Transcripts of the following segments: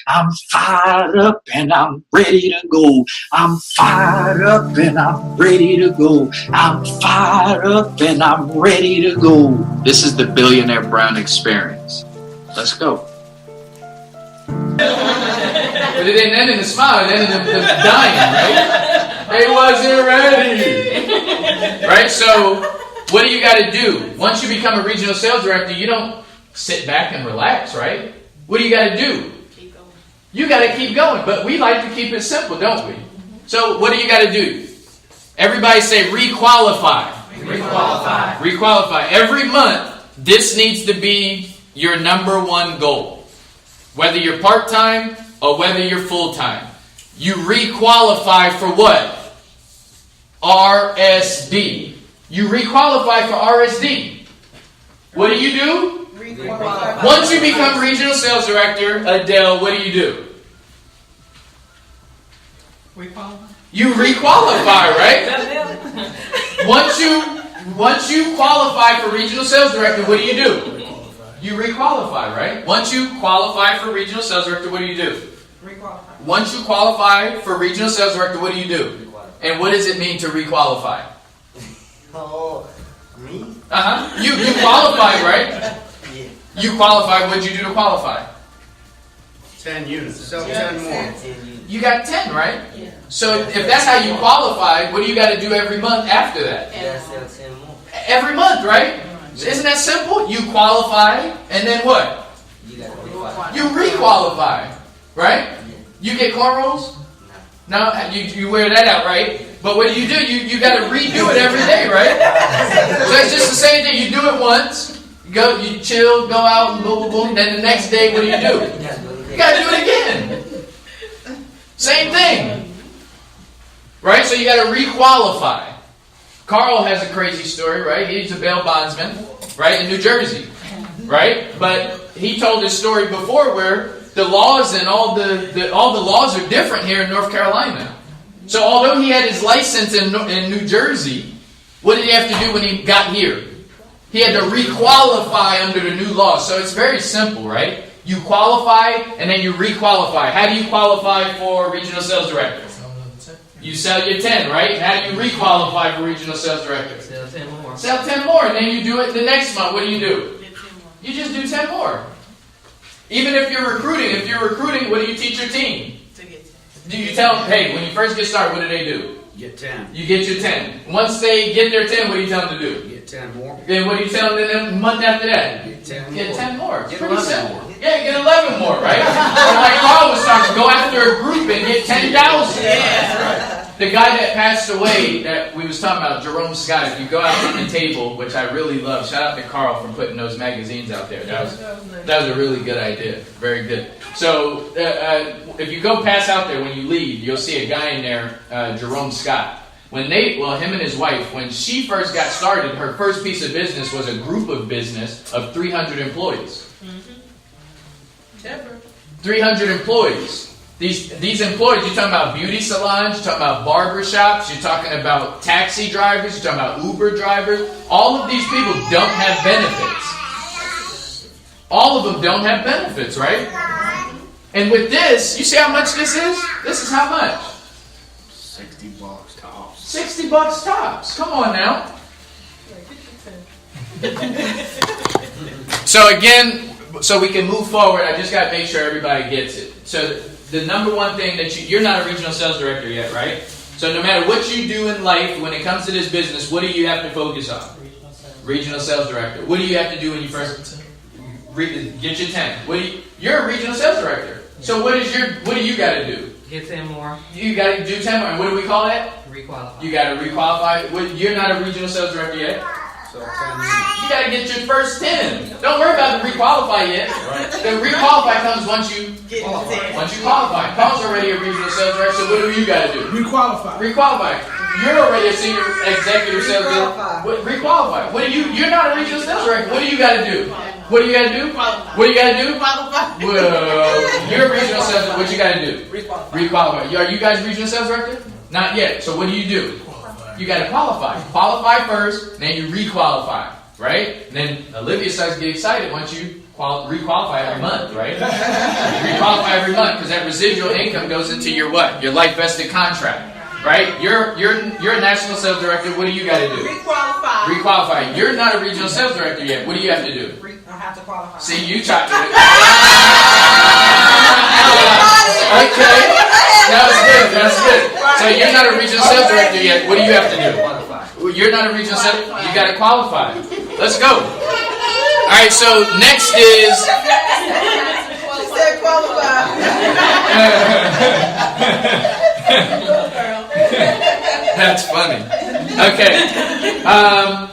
I'm fired up and I'm ready to go. I'm fired up and I'm ready to go. I'm fired up and I'm ready to go. This is the Billionaire Brown experience. Let's go. But it didn't end in a smile, it ended in the dying, right? They wasn't ready. Right? So, what do you got to do? Once you become a regional sales director, you don't sit back and relax, right? What do you got to do? Keep going. You got to keep going. But we like to keep it simple, don't we? So, what do you got to do? Everybody say requalify. Requalify. Requalify. Every month, this needs to be your number one goal. Whether you're part-time or whether you're full-time. You requalify for what? RSD. You requalify for RSD. What do you do? Requalify. Once you become regional sales director, Adele, what do? Requalify. You requalify, right? Once you qualify for regional sales director, what do? You requalify, right? Once you qualify for regional sales director, what do? Requalify. Once you qualify for regional sales director, what do? And what does it mean to requalify? Oh, me? You qualified, right? Yeah. You qualified. What did you do to qualify? 10 units. So 10 more. You got 10, right? Yeah. So if that's how you qualified, what do you got to do every month after that? Yeah, sell 10 more. Every month, right? Isn't that simple? You qualify, and then what? You got to qualify. You requalify, right? You get cornrows? No, you wear that out, right? But what do? You got to redo it every day, right? So it's just the same thing. You do it once, you chill, go out, and boom, boom, boom. Then the next day, what do? You got to do it again. Same thing, right? So you got to requalify. Carl has a crazy story, right? He's a bail bondsman, right, in New Jersey, right? But he told this story before where the laws and all the laws are different here in North Carolina. So although he had his license in New Jersey, what did he have to do when he got here? He had to requalify under the new law. So it's very simple, right? You qualify and then you requalify. How do you qualify for regional sales director? You sell your 10, right? And how do you requalify for regional sales director? Sell 10 more. Sell 10 more, and then you do it the next month. What do? You just do 10 more. Even if you're recruiting, what do you teach your team? To get 10. Do you tell them, hey, when you first get started, what do? Get 10. You get your 10. Once they get their 10, what do you tell them to do? Get 10 more. Then what do you tell them the month after that? Get 10 more. Get 10 more. It's Get pretty 11 simple. more. Yeah, get 11 more, right? So like Carl was talking, go after a group and get 10,000. Yeah. The guy that passed away that we was talking about, Jerome Scott, if you go out to the table, which I really love, shout out to Carl for putting those magazines out there. That was a really good idea. Very good. So if you go pass out there when you leave, you'll see a guy in there, Jerome Scott. Him and his wife, when she first got started, her first piece of business was a group of business of 300 employees. Deborah. 300 employees. These employees, you're talking about beauty salons, you're talking about barber shops, you're talking about taxi drivers, you're talking about Uber drivers. All of these people don't have benefits. All of them don't have benefits, right? And with this, you see how much this is? This is how much? $60 tops. $60 tops. Come on now. So we can move forward. I just got to make sure everybody gets it. So the number one thing that you're not a regional sales director yet, right? So no matter what you do in life, when it comes to this business, what do you have to focus on? Regional sales director. What do you have to do when you first get your 10? You're a regional sales director. So what do you got to do? Get 10 more. You got to do 10 more. And what do we call that? Requalify. You got to requalify. You're not a regional sales director yet. So 10 units. You got to get your first 10. Don't worry about the requalify yet. Right. The requalify comes once you Get 10. qualify. Paul's already a regional sales director, so what do you got to do? Requalify. Requalify. You're already a senior executive sales director. Requalify. You're not a regional sales director. What do you got to do? What do you got to do? Qualify. What do you got to do? Qualify. Well, you're a regional sales director. What you got to do? Requalify. Requalify. Are you guys regional sales director? Not yet. So what do? You got to qualify. Qualify first, then you requalify. Right? And then Olivia starts to get excited once you requalify every month, right? Requalify every month because that residual income goes into your what? Your life vested contract, right? You're a national sales director. What do you got to do? Requalify. Requalify. You're not a regional sales director yet. What do you have to do? I have to qualify. See, you tried to. Okay, that's good. So you're not a regional sales director yet. What do you have to do? You're not a regional sales. You got to qualify. Let's go. All right. So next is. She said qualify. That's funny. Okay.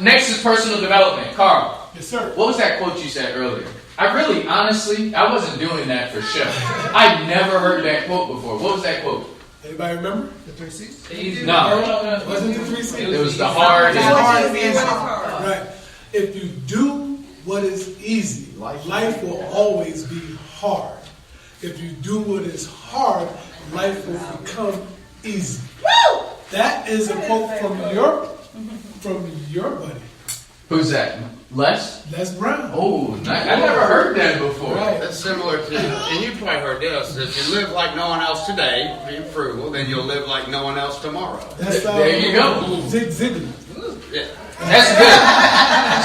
Next is personal development. Carl. Yes, sir. What was that quote you said earlier? Honestly, I wasn't doing that for show. I'd never heard that quote before. What was that quote? Anybody remember the 3 C's? No. Wasn't the 3 C's? It was the hard. Right. If you do what is easy, life will always be hard. If you do what is hard, life will become easy. That is a quote from your buddy. Who's that? Les? Les Brown. Oh, I never heard that before. Right. That's similar to, and you probably heard this, if you live like no one else today, being frugal, then you'll live like no one else tomorrow. That's There you go. Zig Ziglar. Yeah. That's good.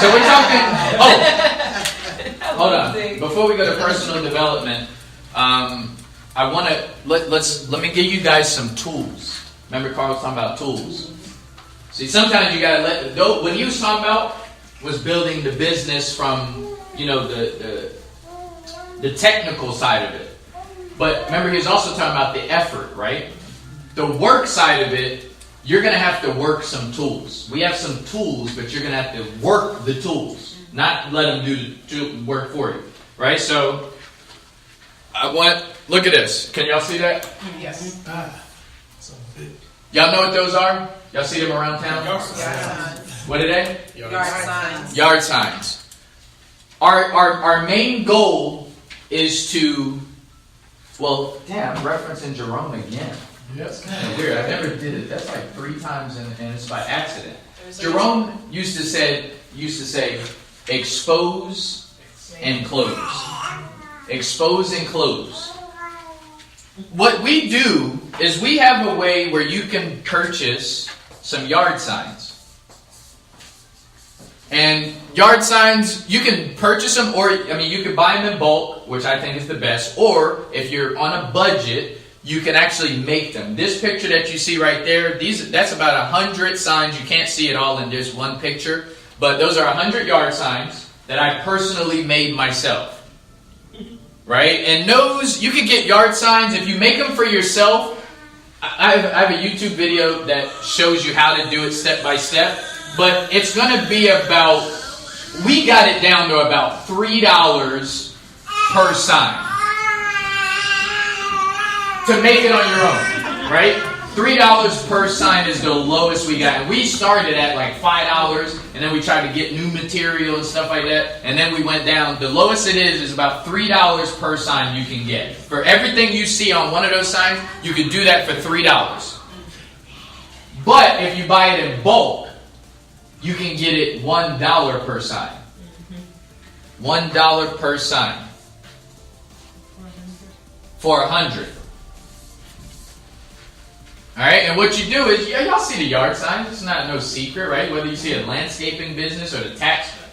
So we're talking. Oh, hold on. Before we go to personal development, I want to let me give you guys some tools. Remember, Carl was talking about tools. See, sometimes you gotta let go. What he was talking about was building the business from the technical side of it. But remember, he was also talking about the effort, right? The work side of it. You're going to have to work some tools. We have some tools, but you're going to have to work the tools, not let them do the work for you, right? So, look at this. Can y'all see that? Yes. So big. Y'all know what those are? Y'all see them around town? Yard signs. What are they? Yard signs. Yard signs. Our main goal is to, I'm referencing Jerome again. Yes. Weird. I never did it. That's like 3 times, and it's by accident. Jerome used to say, expose and close. Expose and close. What we do is we have a way where you can purchase some yard signs. And yard signs, you can purchase them, or you can buy them in bulk, which I think is the best. Or if you're on a budget, you can actually make them. This picture that you see right there, that's about 100 signs. You can't see it all in just one picture, but those are 100 yard signs that I personally made myself. Right? And those, you can get yard signs if you make them for yourself. I have a YouTube video that shows you how to do it step by step, but it's going to be we got it down to about $3 per sign. To make it on your own, right? $3 per sign is the lowest we got. And we started at like $5, and then we tried to get new material and stuff like that, and then we went down. The lowest it is about $3 per sign you can get. For everything you see on one of those signs, you can do that for $3. But if you buy it in bulk, you can get it $1 per sign. $1 per sign. For 100. Alright, and what you do is, y'all see the yard signs, it's not no secret, right? Whether you see a landscaping business or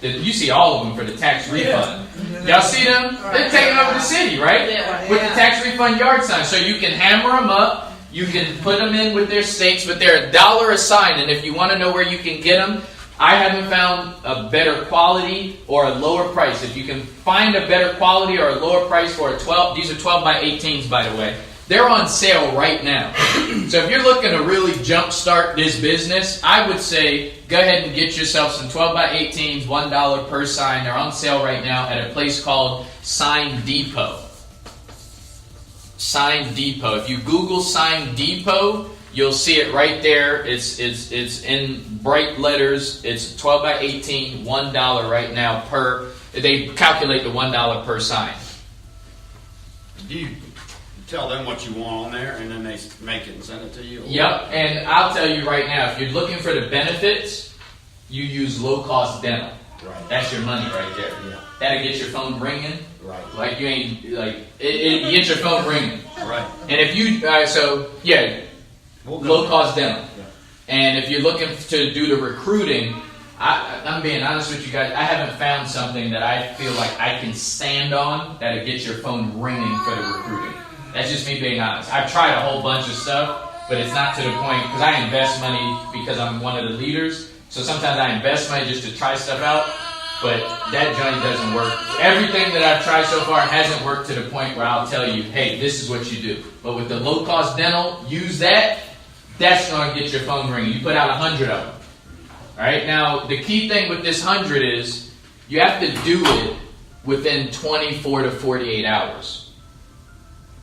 you see all of them for the tax refund. Y'all see them? They're taking over the city, right? With the tax refund yard signs. So you can hammer them up, you can put them in with their stakes, but they're $1 a sign, and if you want to know where you can get them, I haven't found a better quality or a lower price. If you can find a better quality or a lower price for these are 12 by 18s, by the way. They're on sale right now. So if you're looking to really jumpstart this business, I would say go ahead and get yourself some 12 by 18s, $1 per sign. They're on sale right now at a place called Sign Depot. Sign Depot. If you Google Sign Depot, you'll see it right there. It's in bright letters. It's 12 by 18, $1 right now per. They calculate the $1 per sign. You tell them what you want on there, and then they make it and send it to you. Yep, and I'll tell you right now, if you're looking for the benefits, you use low-cost dental. Right. That's your money right there. Yeah. That'll get your phone ringing. Right. Like you ain't like it gets your phone ringing. Right. And if you low cost dental. Yeah. And if you're looking to do the recruiting, I'm being honest with you guys. I haven't found something that I feel like I can stand on that'll get your phone ringing for the recruiting. That's just me being honest. I've tried a whole bunch of stuff, but it's not to the point because I invest money because I'm one of the leaders. So sometimes I invest money just to try stuff out, but that joint doesn't work. Everything that I've tried so far hasn't worked to the point where I'll tell you, hey, this is what you do. But with the low cost dental, use that. That's going to get your phone ringing. You put out 100 of them. All right. Now, the key thing with this 100 is you have to do it within 24 to 48 hours.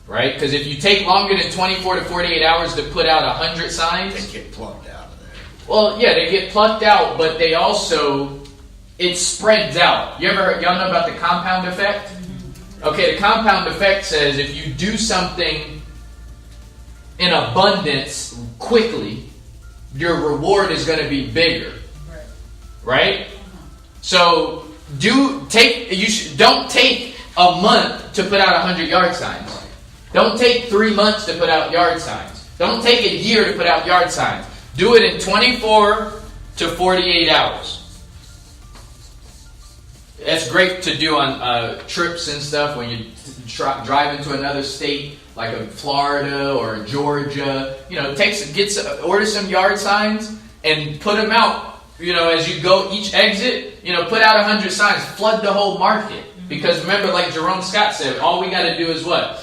Right? Because if you take longer than 24 to 48 hours to put out 100 signs, They get plucked out of there. well, yeah, they get plucked out, but they also, it spreads out. Y'all know about the compound effect? Okay, the compound effect says if you do something in abundance quickly, your reward is going to be bigger. Right? So don't take a month to put out 100 yard signs. Don't take 3 months to put out yard signs. Don't take a year to put out yard signs. Do it in 24 to 48 hours. That's great to do on trips and stuff when you drive into another state like a Florida or Georgia. You know, order some yard signs and put them out. You know, as you go each exit, you know, put out 100 signs, flood the whole market. Because remember, like Jerome Scott said, all we got to do is what?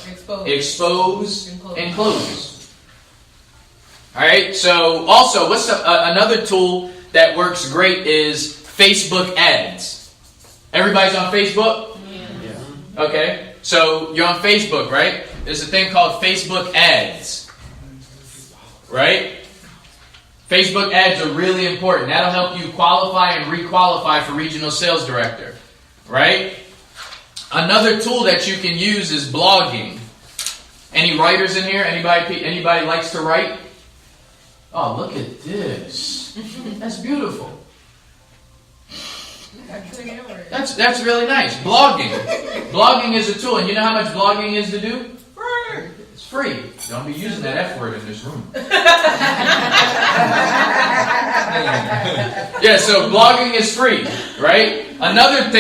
Expose and close. All right. So also, what's another tool that works great is Facebook ads. Everybody's on Facebook? Yeah. Okay. So you're on Facebook, right? There's a thing called Facebook ads. Right? Facebook ads are really important. That'll help you qualify and re-qualify for regional sales director. Right? Another tool that you can use is blogging. Any writers in here? Anybody likes to write? Oh, look at this. That's beautiful. That's really nice. Blogging. Blogging is a tool. And you know how much blogging is to do? Free. It's free. Don't be using that F word in this room. Yeah, so blogging is free, right? Another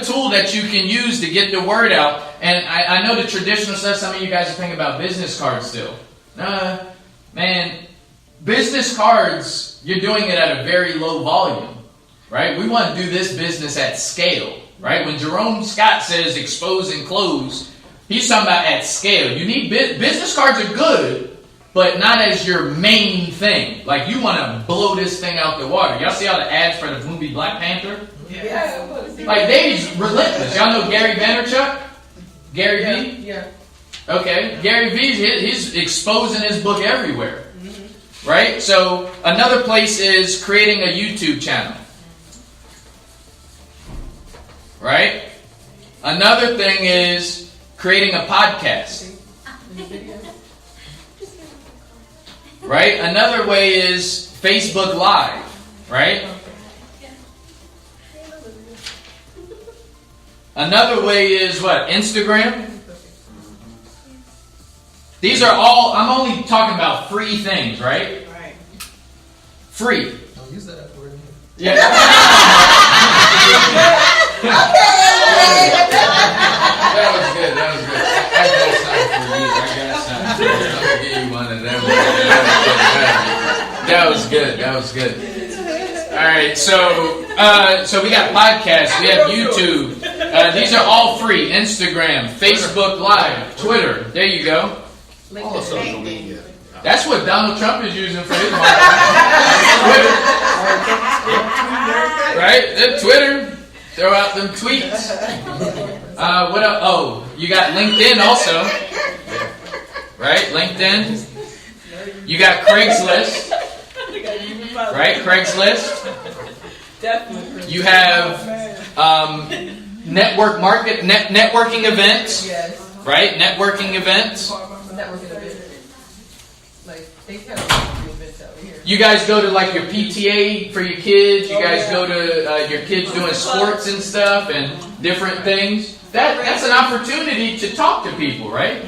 tool that you can use to get the word out, and I know the traditional stuff, some of you guys are thinking about business cards still. Man, business cards, you're doing it at a very low volume, right? We want to do this business at scale, right? When Jerome Scott says expose and close, he's talking about at scale. You need business cards are good, but not as your main thing. Like you want to blow this thing out the water. Y'all see all the ads for the movie Black Panther? Yeah. Like they's relentless. Y'all know Gary Vaynerchuk? Gary V? Yeah. Okay. Gary V, he's exposing his book everywhere. Right? So another place is creating a YouTube channel. Right? Another thing is creating a podcast. Right? Another way is Facebook Live. Right? Another way is what? Instagram. These are all, I'm only talking about free things, right? Right. Free. Don't use that F word. Yeah. That was good. I got something for you. I'm going to give you one of them. That was good. All right, so we got podcasts, we have YouTube. These are all free. Instagram, Facebook Live, Twitter. There you go. All social media. That's what Donald Trump is using for his marketing. Twitter. Right? Then Twitter. Throw out them tweets. What else? Oh, you got LinkedIn also. Right? LinkedIn. You got Craigslist. Right? Craigslist. Definitely. You have networking events. Yes. Right? Networking events. Networking a bit. Like, they have a events out here. You guys go to like your PTA for your kids. You guys go to your kids doing sports and stuff and different things. That's an opportunity to talk to people, right?